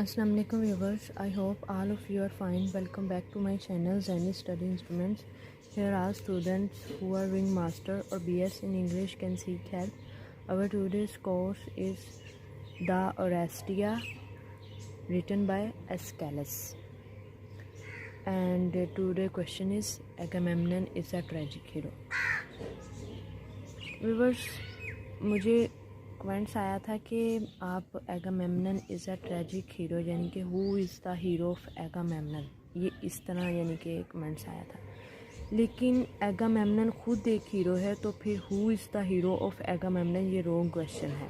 Assalamu alaikum viewers, I hope all of you are fine. Welcome back to my channel Zani Study Instruments. Here are students who are Wing Master or BS in English can seek help. Our today's course is The Orestia, written by Aeschylus. And today's question is Agamemnon is a tragic hero. Viewers, मुझे comments आया था कि आप Agamemnon is a tragic hero यानी कि who is the hero of Agamemnon, ये इस तरह यानी कि कमेंट्स आया था। लेकिन एगामेमनन खुद एक हीरो है, तो फिर who is the hero of Agamemnon ये रॉन्ग क्वेश्चन है।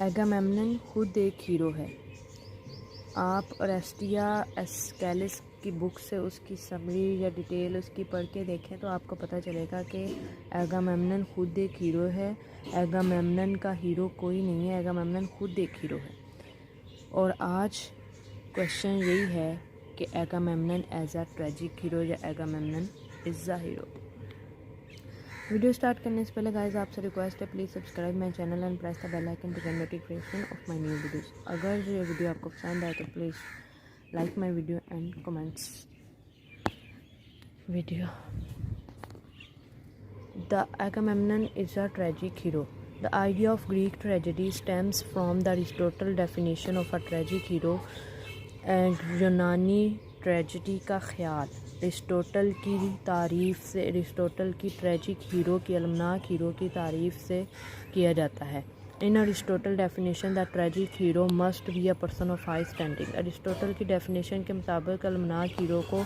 एगामेमनन खुद एक हीरो है। आप ओरेस्टिया एस्केलिस की बुक से उसकी समरी या डिटेल उसकी पढ़ के देखें तो आपको पता चलेगा कि एगामेमनन खुद एक हीरो है। एगामेमनन का हीरो कोई नहीं है, एगामेमनन खुद एक हीरो है। और आज क्वेश्चन यही है कि Agamemnon as a tragic hero या Agamemnon is a hero. Video start करने से पहले गाइस आपसे रिक्वेस्ट है, please subscribe my channel and press the bell icon to get notification of my new videos. अगर ये वीडियो आपको पसंद आए तो please like my video and comments video. The Agamemnon is a tragic hero. The idea of Greek tragedy stems from the Aristotle definition of a tragic hero and यूनानी tragedy का ख्याल Aristotle की तारीफ़ से, अरिस्टोटल की tragic hero की अलमनाक hero की तारीफ़ से किया जाता है। In Aristotle definition the tragic hero must be a person of high standing. Aristotle की डेफिनेशन के मुताबिक अलमनाक हीरो को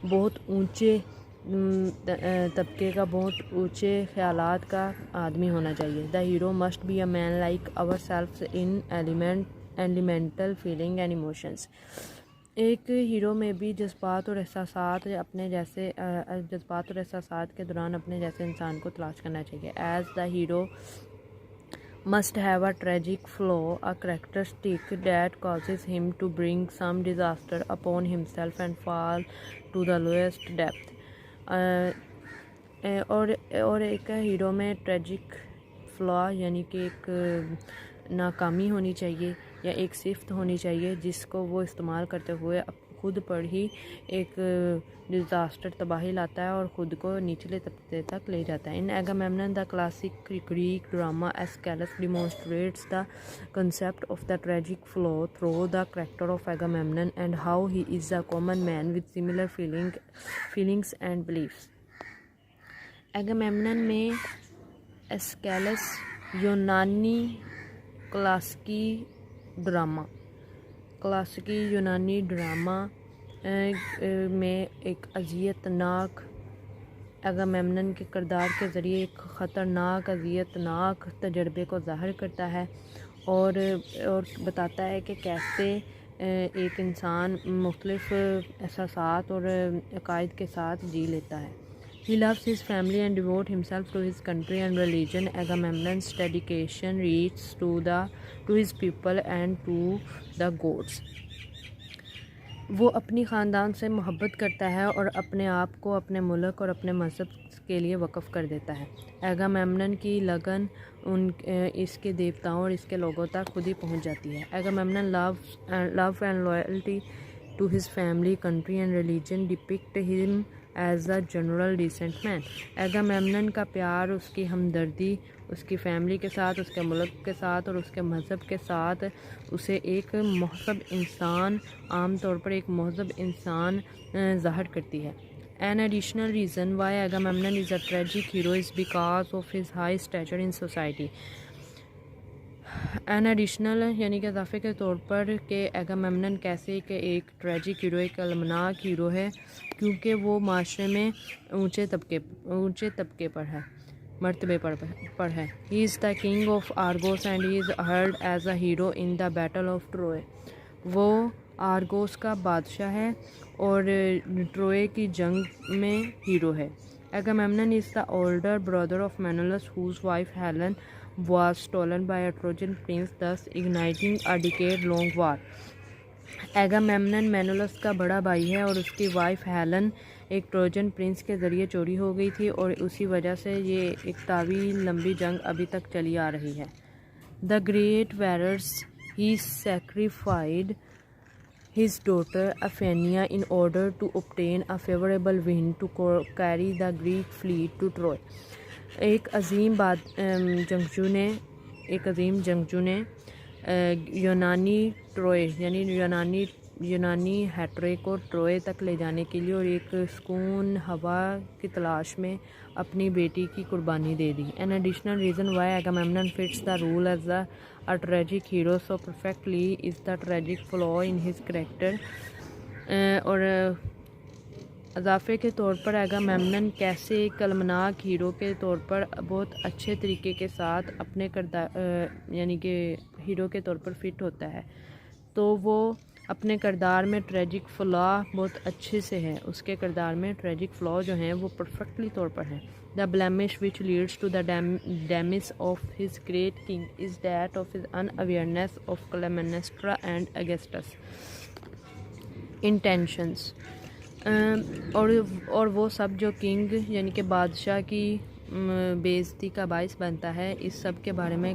बहुत ऊंचे तबके का, बहुत ऊंचे ख्यालात का आदमी होना चाहिए। The hero must be a man like our self in elemental feeling and emotions. एक हीरो में भी जज्बात और एहसासात अपने जैसे जज्बात और एहसासात के दौरान अपने जैसे इंसान को तलाश करना चाहिए। As the hero must have a tragic flaw, a characteristic that causes him to bring some disaster upon himself and fall to the lowest depth. और एक हीरो में ट्रेजिक फ्लॉ यानी कि एक नाकामी होनी चाहिए या एक सिफ्त होनी चाहिए जिसको वो इस्तेमाल करते हुए खुद पर ही एक डिज़ास्टर तबाही लाता है और ख़ुद को निचले तबके तक ले जाता है। In Agamemnon the classic Greek drama Aeschylus demonstrates the concept of the tragic flow through the character of Agamemnon and how he is a common man with similar feelings and beliefs. Agamemnon में Aeschylus यूनानी क्लासिकी यूनानी drama में एक अजियतनाक एगामेमनन के किरदार के ज़रिए एक ख़तरनाक अजियतनाक तजर्बे को ज़ाहिर करता है और बताता है कि कैसे एक इंसान मुख्तलिफ़ एहसासात और अकायद के साथ जी लेता है। He loves his family and devotes himself to his country and religion. Agamemnon's dedication reaches to his people and to the gods. वो अपनी ख़ानदान से मोहब्बत करता है और अपने आप को अपने मुल्क और अपने मज़हब के लिए वक़्फ़ कर देता है। एगामेमनन की लगन इसके देवताओं और इसके लोगों तक खुद ही पहुंच जाती है। Agamemnon love and loyalty to his family, country and religion depict him as a general decent man. एगामेमनन का प्यार, उसकी हमदर्दी उसकी फैमिली के साथ, उसके मुल्क के साथ और उसके मज़हब के साथ उसे एक महज़ब इंसान, आम तौर पर एक महज़ब इंसान ज़ाहिर करती है। An additional reason why Agamemnon is a tragic hero is because of his high stature in society. An additional यानी कि इजाफे के तौर पर कि एगामेमनन कैसे कि एक ट्रेजिक हीरो, एक अलमनाक हीरो है क्योंकि वो माशरे में ऊंचे तबके पर है, मर्तबे पर है। He is the king of Argos and he is heard as a hero in the battle of Troy. वो आर्गोस का बादशाह है और ट्रोय की जंग में हीरो है। Agamemnon is the older brother of Menelaus whose wife Helen was stolen by a Trojan prince, thus igniting a decade-long war. एगामेमनन मेनोलस का बड़ा भाई है और उसकी वाइफ हेलन एक ट्रोजन प्रिंस के ज़रिए चोरी हो गई थी और उसी वजह से ये एक तावील लंबी जंग अभी तक चली आ रही है। The great warriors he sacrificed his daughter Aphania in order to obtain a favorable wind to carry the Greek fleet to Troy. एक अजीम जंगजू ने यूनानी ट्रोय यानी यूनानी हैट्रे को ट्रोय तक ले जाने के लिए और एक सुकून हवा की तलाश में अपनी बेटी की कुर्बानी दे दी. An additional reason why Agamemnon fits the role as a tragic hero so perfectly is the tragic flaw in his character. और इजाफे के तौर पर एगामेमनन कैसे कलमनाक हीरो के तौर पर बहुत अच्छे तरीके के साथ अपने किरदार यानी कि हीरो के तौर पर फिट होता है, तो वो अपने किरदार में ट्रेजिक फ्लॉ बहुत अच्छे से है. उसके किरदार में ट्रेजिक फ्लॉ जो हैं वो परफेक्टली तौर पर हैं. The blemish which leads to the demise of his great king is that of his unawareness of Clytemnestra and Aegisthus intentions. और वो सब जो किंग यानी कि बादशाह की बेइज्जती का बायस बनता है, इस सब के बारे में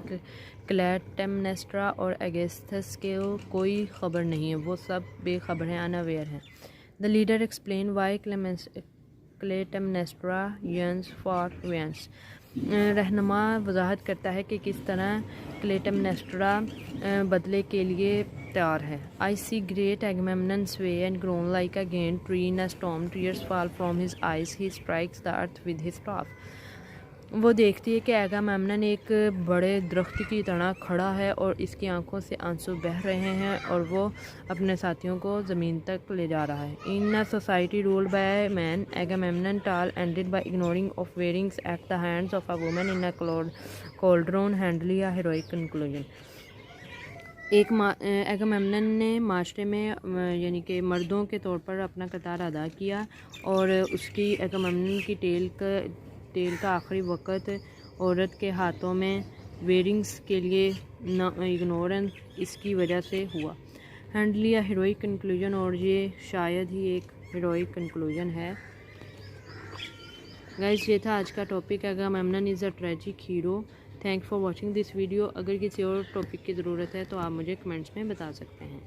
क्लेटेमनेस्ट्रा और अगस्टस के कोई ख़बर नहीं है. वो सब बेखबर हैं, अनअवेयर हैं. The leader explain why Clytemnestra yearns for vengeance. रहनुमा वजाहत करता है कि किस तरह क्लेटेमनेस्ट्रा बदले के लिए तैयार है. आई सी ग्रेट एगामेमनन स्वे and grown like a gain tree in a storm. Tears fall from his eyes. He strikes the earth with his staff. वो देखती है कि एगामेमनन एक बड़े दरख्त की तरह खड़ा है और इसकी आंखों से आंसू बह रहे हैं और वो अपने साथियों को ज़मीन तक ले जा रहा है. In a society ruled by man Agamemnon tale ended by ignoring of warnings at the hands of a woman in a cauldron hardly a heroic conclusion. Agamemnon ने माशरे में यानी कि मर्दों के तौर पर अपना किरदार अदा किया और उसकी एगामेमनन की टेल का आखिरी वक़्त औरत के हाथों में वेयरिंग्स के लिए इग्नोरेंस इसकी वजह से हुआ. हैंडली अ हीरोइक कंक्लूजन. और ये शायद ही एक हीरोइक कंक्लूजन है. गाइस, ये था आज का topic. Agamemnon is a tragic hero. Thank for watching this video. अगर किसी और टॉपिक की ज़रूरत है तो आप मुझे कमेंट्स में बता सकते हैं.